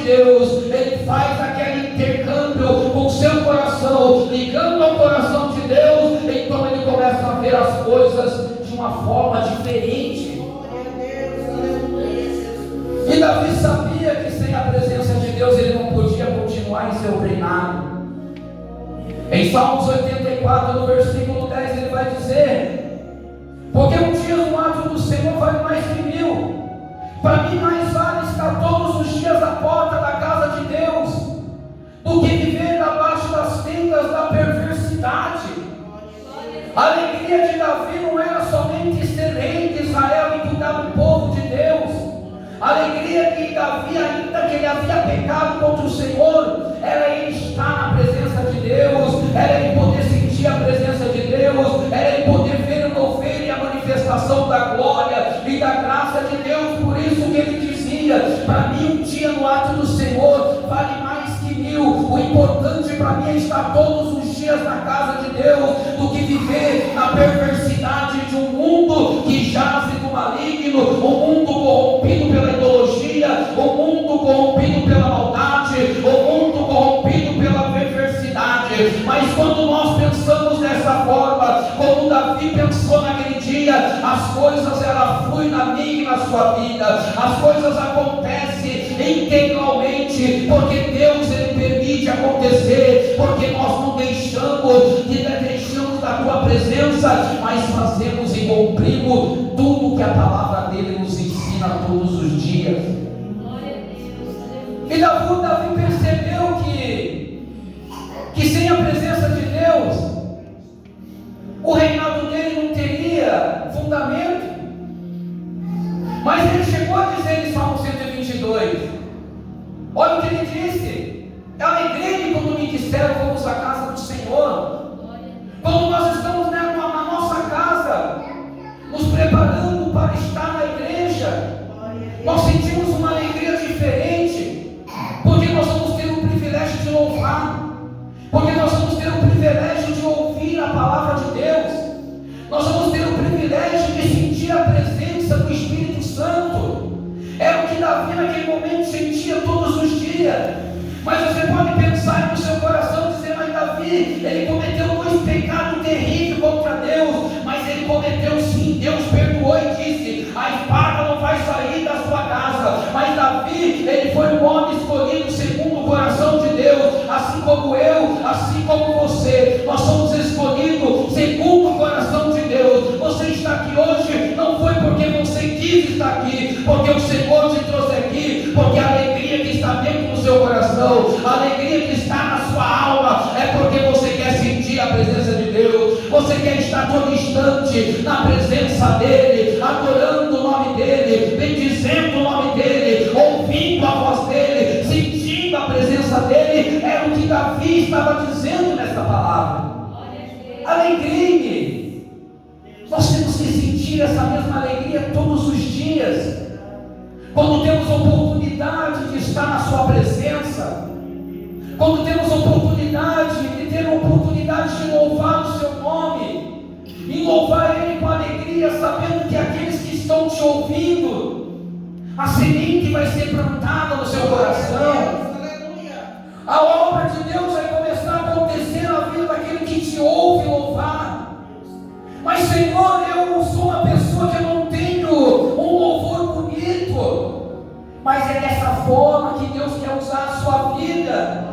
Deus, ele faz aquele intercâmbio com o seu coração, ligando ao coração de Deus, então ele começa a ver as coisas de uma forma diferente. E Davi sabia que sem a presença de Deus ele não podia continuar em seu reinado. Em Salmos 84, no versículo 10, ele vai dizer: porque um dia no ato do Senhor vale mais que 1000. Para mim mais vale estar todos os dias à porta da casa de Deus, do que viver abaixo das tendas da perversidade. A alegria de Davi não era somente ser rei de Israel e cuidar do povo de Deus. A alegria de Davi, ainda que ele havia pecado contra o Senhor, era ele estar na presença de Deus, era ele poder sentir a presença de Deus, era ele poder ver o mover e a manifestação da glória e da graça de Deus. Por isso que ele dizia: para mim um dia no ato do Senhor vale mais que 1000. O importante para mim é estar todos os dias na casa de Deus, do que viver na perversidade de um mundo que jaze no maligno, um mundo corrompido pela ideologia, um mundo corrompido pela maldade, um mundo corrompido pela perversidade. Mas quando nós pensamos dessa forma, como Davi pensou naquele dia, as coisas elas fluem na minha e na sua vida, as coisas acontecem integralmente, porque Deus ele permite acontecer, porque nós não deixamos da tua presença, mas fazemos e cumprimos tudo que a palavra dele nos ensina todos os dias. E Davi percebeu que sem a presença de Deus, o reinado dele não teria fundamento. Mas ele chegou a dizer em Salmo 122, olha o que ele disse: alegrei-me quando me disseram vamos à casa do Senhor. Quando nós estamos na nossa casa, nos preparando para estar na igreja, nós sentimos uma alegria diferente, porque nós vamos ter o privilégio de louvar, porque nós vamos ter o privilégio de ouvir a palavra de Deus, nós vamos ter o privilégio de sentir a presença do Espírito Santo. Era o que Davi naquele momento sentia todos os dias. Mas você pode pensar no seu coração, dizer: mas Davi, ele cometeu 2 pecados terríveis contra Deus. Mas ele cometeu sim, Deus perdoou e disse: a espada não vai sair da sua casa. Mas Davi, ele foi um homem escolhido segundo o coração de Deus, assim como eu, assim como você. Nós somos escolhidos segundo o coração de Deus. Você está aqui hoje, não foi porque você quis estar aqui, porque o Senhor te trouxe aqui, porque a alegria que está dentro do seu coração, a alegria que está na sua alma, é porque você quer sentir a presença de Deus, você quer estar todo instante na presença dEle, adorando o nome dEle, bendizendo o nome dEle, ouvindo a voz dEle, sentindo a presença dEle. Era o que Davi estava dizendo nessa palavra: alegrei-me. Nós temos que sentir essa mesma alegria todos os dias, quando temos oportunidade de estar na sua presença, quando temos oportunidade de ter a oportunidade de louvar o seu nome, e louvar Ele com alegria, sabendo que aqueles que estão te ouvindo, a semente vai ser plantada no seu coração, a obra de Deus vai começar a acontecer na vida daquele que te ouve louvar. Mas Senhor, eu sou uma pessoa que eu não tenho um louvor bonito, mas é dessa forma que Deus quer usar a sua vida.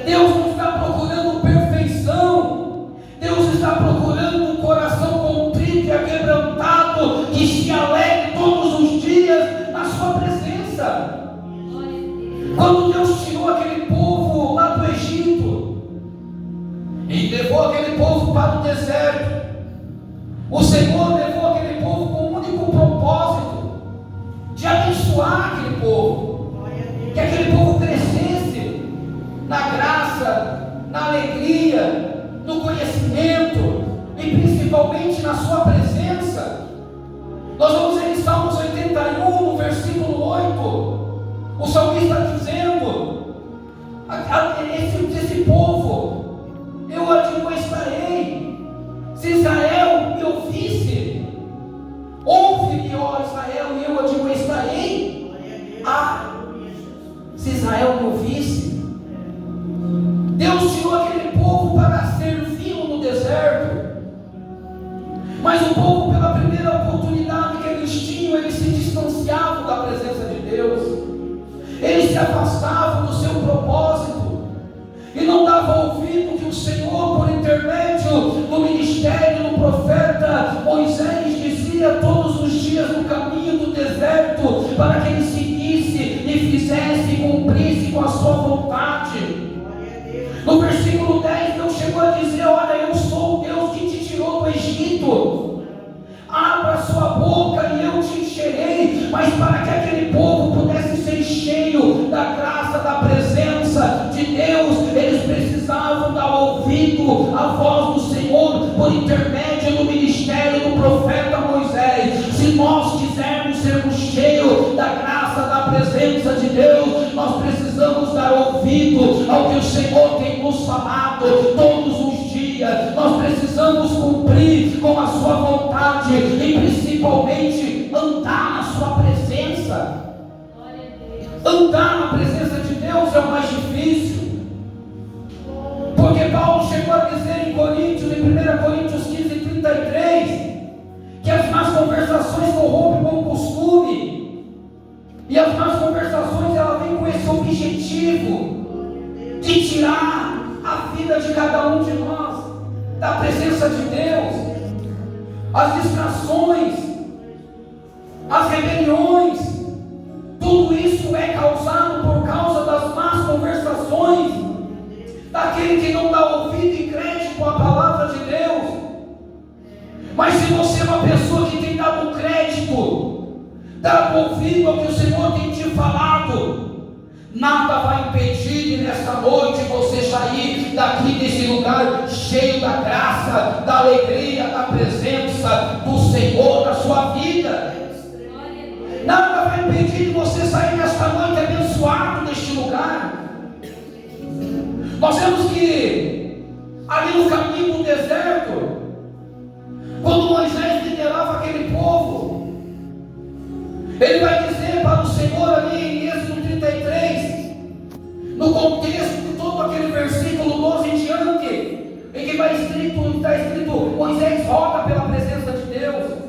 Deus não está procurando perfeição, Deus está procurando um coração contrito e quebrantado, que se alegre todos os dias na sua presença. Quando Deus tirou aquele povo lá do Egito e levou aquele povo para o deserto, o Senhor levou aquele povo com um único propósito: de abençoar aquele povo, que aquele povo crescesse na graça, na alegria, no conhecimento e principalmente na sua presença. Nós vamos ver em Salmos 81, no versículo 8, o salmista dizendo: esse povo eu admoestarei. Se Israel me ouvisse, ouve-me, ó Israel, e eu admoestarei. Se afastavam do seu propósito e não davam ouvido que o Senhor, por intermédio do ministério do profeta Moisés, dizia todos os dias no caminho do deserto, para que ele seguisse e fizesse e cumprisse com a sua vontade. No versículo 10, Deus chegou a dizer: olha, eu sou o Deus que te tirou do Egito, abra a sua boca e eu te encherei. Mas para que aquele povo pudesse ser cheio da graça, da presença de Deus, eles precisavam dar ouvido à voz do Senhor por intermédio do ministério do profeta Moisés. Se nós quisermos sermos cheios da graça, da presença de Deus, nós precisamos dar ouvido ao que o Senhor tem nos falado todos os dias. Nós precisamos cumprir com a sua vontade e principalmente andar na sua presença. Andar na presença de Deus é o mais difícil, porque Paulo chegou a dizer em Coríntios, em 1 Coríntios 15:33, que as más conversações corrompem o bom costume, e as más conversações elas vêm com esse objetivo de tirar a vida de cada um de nós da presença de Deus. As distrações, as rebeliões, tudo isso é causado por causa das más conversações daquele que não dá ouvido e crédito à palavra de Deus. Mas se você é uma pessoa que tem dado crédito, dado ouvido ao que o Senhor tem te falado, nada vai impedir de nesta noite você sair daqui desse lugar cheio da graça, da alegria, da presença do Senhor na sua vida. Nada vai impedir de você sair nesta noite abençoado deste lugar. Nós vemos que ali no caminho do deserto, quando Moisés liderava aquele povo, ele vai dizer para o Senhor ali em Êxodo 33, no contexto de todo aquele versículo 12 em diante, em que está escrito: Moisés roga pela presença de Deus.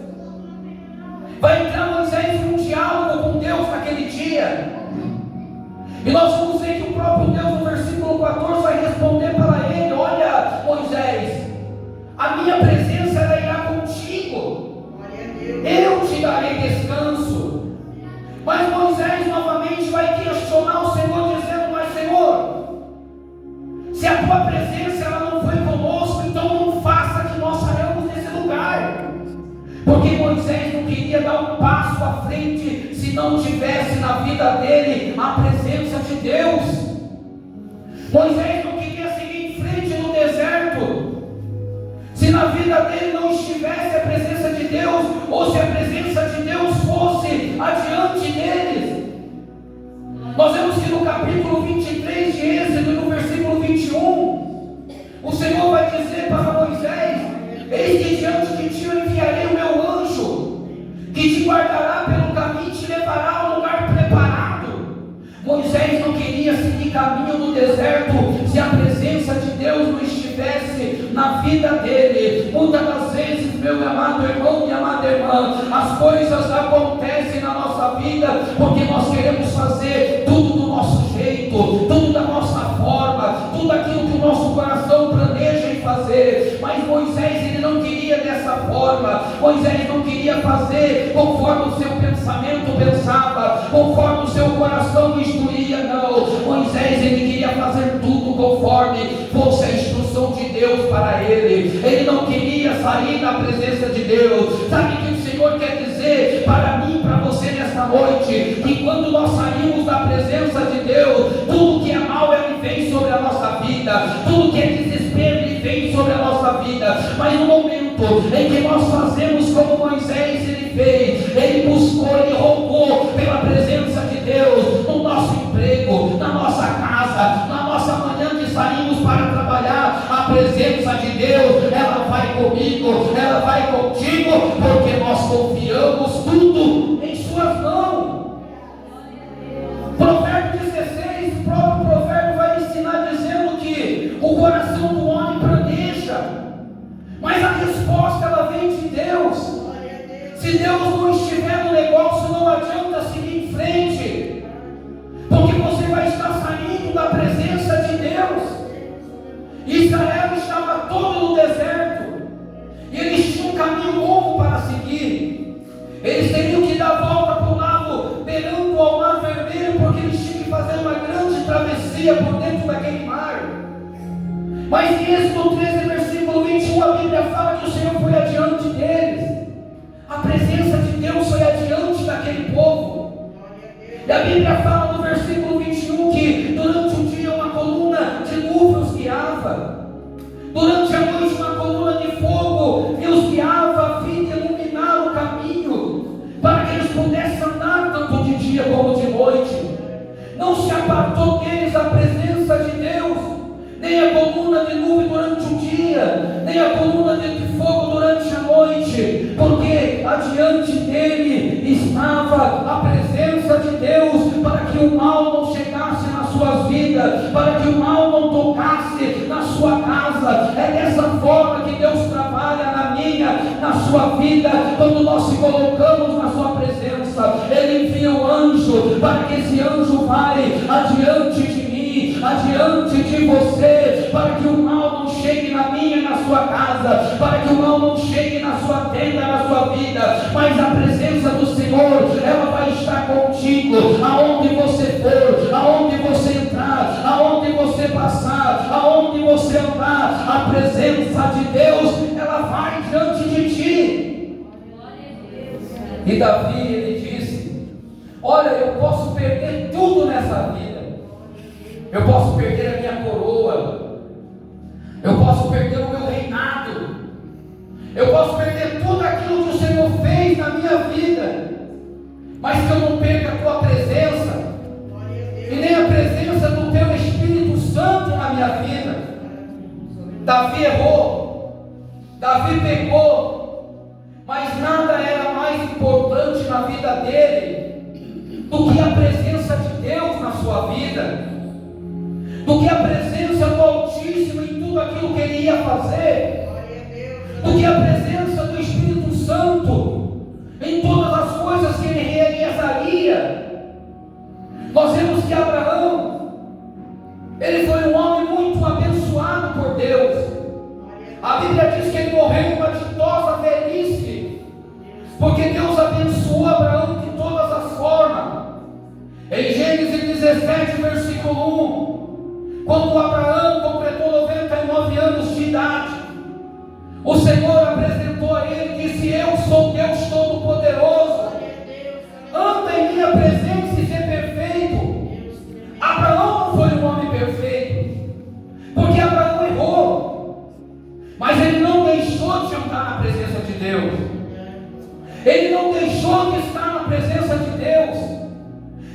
Vai entrar Moisés em um diálogo com Deus naquele dia, e nós vamos ver que o próprio Deus no versículo 14 vai responder para ele: olha, Moisés, a minha presença ela irá contigo, eu te darei descanso. Mas Moisés novamente vai questionar o Senhor, dizendo: mas Senhor, se a tua presença ela não foi conosco, então não faça que nós saiamos desse lugar. Porque Moisés não queria dar um passo à frente se não tivesse na vida dele a presença de Deus. Moisés não queria seguir em frente no deserto se na vida dele não estivesse a presença de Deus, ou se a presença de Deus fosse adiante deles. Nós vemos que no capítulo 23 de Êxodo, no versículo 21, o Senhor vai dizer para Moisés: eis que diante de ti eu enviarei o meu anjo, que te guardará pelo caminho e te levará ao lugar preparado. Moisés não queria seguir caminho no deserto se a presença de Deus não estivesse na vida dele. Muitas das vezes, meu amado irmão, minha amada irmã, as coisas acontecem na nossa vida porque nós queremos fazer tudo do nosso jeito, tudo da nossa forma, tudo aquilo que o nosso coração planeja em fazer. Mas Moisés, ele não queria dessa forma. Moisés não queria fazer conforme o seu pensamento pensava, conforme o seu coração instruía, não. Moisés, ele queria fazer tudo conforme fosse a instrução de Deus para ele. Ele não queria sair da presença de Deus. Sabe o que o Senhor quer dizer para mim e para você nesta noite? Que quando nós saímos da presença de Deus, tudo que é mal ele vem sobre a nossa vida, tudo que é desespero ele vem sobre a nossa vida. Mas no momento em que nós fazemos como Moisés ele fez, ele buscou, ele rogou pela presença de Deus no nosso emprego, na nossa casa, na nossa manhã que saímos para trabalhar, a presença de Deus, ela vai comigo, ela vai contigo, porque nós confiamos tudo em suas mãos. Provérbio 16, o próprio provérbio vai ensinar dizendo que o coração do homem planeja, mas a resposta ela vem de Deus. Se Deus não estiver no negócio, não adianta seguir em frente, porque você em Êxodo 13, versículo 21, a Bíblia fala que o Senhor foi adiante deles. A presença de Deus foi adiante daquele povo. E a Bíblia fala no versículo 21 que durante o dia uma coluna de nuvem os guiava. Durante a noite uma coluna de fogo e os guiava a fim de iluminar o caminho, para que eles pudessem andar tanto de dia como de noite. Não se apartou deles a presença de Deus, nem a coluna de nuvem durante o dia, nem a coluna de fogo durante a noite, porque adiante dele estava a presença de Deus, para que o mal não chegasse nas suas vidas, para que o mal não tocasse na sua casa. É dessa forma que Deus trabalha na minha, na sua vida. Quando nós se colocamos na sua presença, Ele envia o anjo, para que esse anjo vai adiante de mim, adiante de você, para que o mal não chegue na minha e na sua casa, para que o mal não chegue na sua tenda, na sua vida. Mas a presença do Senhor, ela vai estar contigo, aonde você for, aonde você entrar, aonde você passar, aonde você andar. A presença de Deus, ela vai diante de ti. E Davi, ele disse: olha, eu posso perder tudo nessa vida. Eu posso perder a minha coroa, eu posso perder o meu reinado, eu posso perder tudo aquilo que o Senhor fez na minha vida, mas que eu não perca a tua presença, e nem a presença do teu Espírito Santo na minha vida. Davi errou, Davi pecou, mas nada era mais importante na vida dele do que a presença de Deus na sua vida, do que a presença do Altíssimo em tudo aquilo que ele ia fazer, do que a presença do Espírito Santo em todas as coisas que ele realizaria. Nós vemos que Abraão, ele foi um homem muito abençoado por Deus. A Bíblia diz que ele morreu em uma ditosa velhice, porque Deus abençoou Abraão de todas as formas. Em Gênesis 17, versículo 1, quando Abraão completou 99 anos de idade, o Senhor apresentou a ele e disse: eu sou Deus Todo-Poderoso, anda em minha presença e ser perfeito. Abraão não foi um homem perfeito, porque Abraão errou, mas ele não deixou de andar na presença de Deus, ele não deixou de estar na presença de Deus,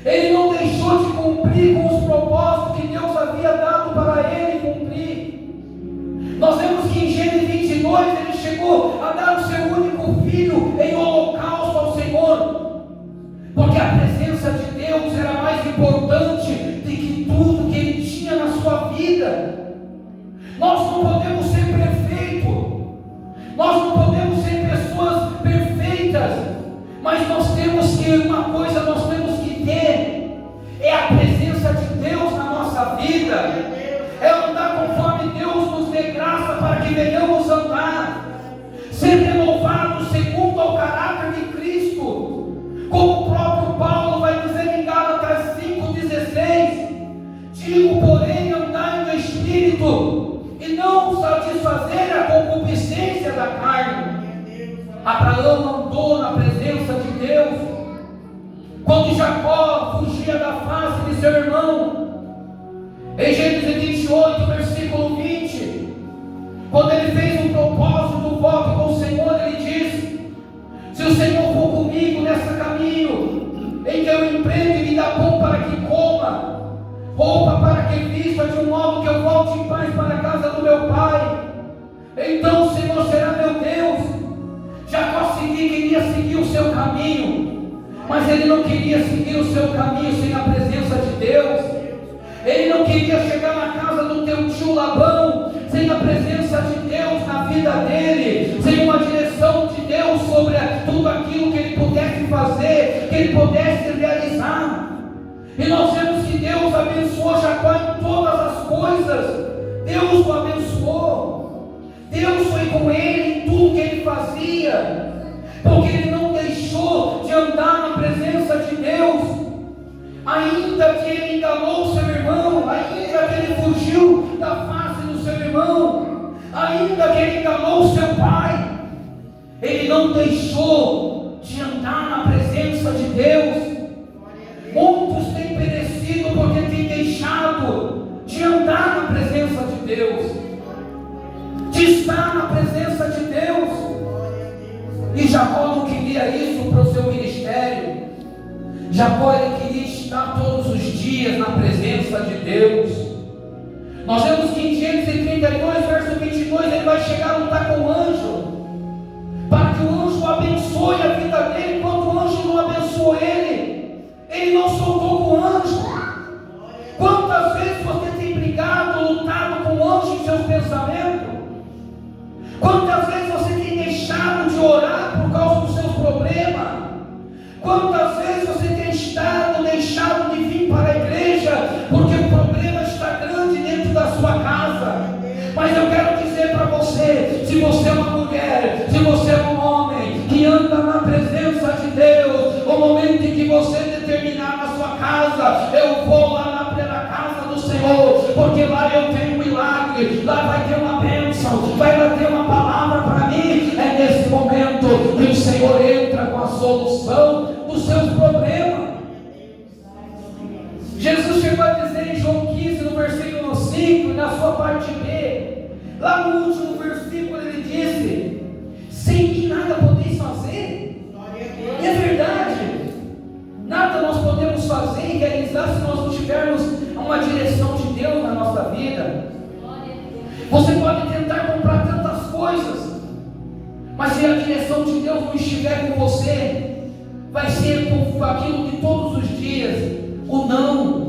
ele não deixou de cumprir com os propósitos que Deus havia dado para ele cumprir. Nós vemos que em Gênesis 22 ele chegou a dar o seu único filho em holocausto ao Senhor, porque a presença de Deus era mais importante do que tudo que ele tinha na sua vida. Nós não podemos ser perfeitos, nós não podemos ser pessoas perfeitas, mas nós temos que, uma coisa nós temos que ter, é a presença de Deus na nossa vida, é andar conforme Deus nos dê graça para que venhamos andar, ser renovados segundo ao caráter de Cristo, como o próprio Paulo vai dizer em Gálatas 5,16: digo, porém, andai no Espírito, e não satisfazer a concupiscência da carne. Abraão andou na presença de Deus. Quando Jacó fugia da face de seu irmão, em Gênesis 28, versículo 20, quando ele fez um propósito, um voto com o Senhor, ele disse: se o Senhor for comigo nesse caminho, em que eu empreendo, e me dá pão para que coma, roupa para que vista, de um modo que eu volte em paz para a casa do meu pai, então o Senhor será meu Deus. Jacó queria seguir o seu caminho, mas ele não queria seguir o seu caminho sem a presença de Deus. Ele não queria chegar na casa do teu tio Labão sem a presença de Deus na vida dele, sem uma direção de Deus sobre tudo aquilo que ele pudesse fazer, que ele pudesse realizar. E nós vemos que Deus abençoou Jacó em todas as coisas. Deus o abençoou, Deus foi com ele em tudo que ele fazia, porque ele não deixou de andar na presença de Deus. Ainda que ele enganou seu irmão, ainda que ele fugiu da face do seu irmão, Jacó, ele queria estar todos os dias na presença de Deus. Nós vemos que em Gênesis 32, verso 22, ele vai chegar a lutar com o anjo, para que o anjo abençoe a vida dele. Enquanto o anjo não abençoou ele, ele não soltou com o anjo. Quantas vezes você tem brigado, lutado com o anjo em seus pensamentos? Quantas vezes você tem deixado de orar por causa dos seus problemas? Quantas vezes você tem deixado de vir para a igreja porque o problema está grande dentro da sua casa? Mas eu quero dizer para você, se você é uma mulher, se você é um homem que anda na presença de Deus, o momento em que você determinar na sua casa, eu vou lá na casa do Senhor, porque lá eu tenho um milagre, lá vai ter uma bênção, vai ter uma palavra para mim. É nesse momento que o Senhor entra com a solução dos seus problemas. Jesus chegou a dizer em João 15, no versículo 5, na sua parte B, lá no último versículo ele disse: sem mim nada podeis fazer. E é verdade, nada nós podemos fazer e realizar se nós não tivermos uma direção de Deus na nossa vida. Você pode tentar comprar tantas coisas, mas se a direção de Deus não estiver com você, vai ser com aquilo que todos os dias, o não.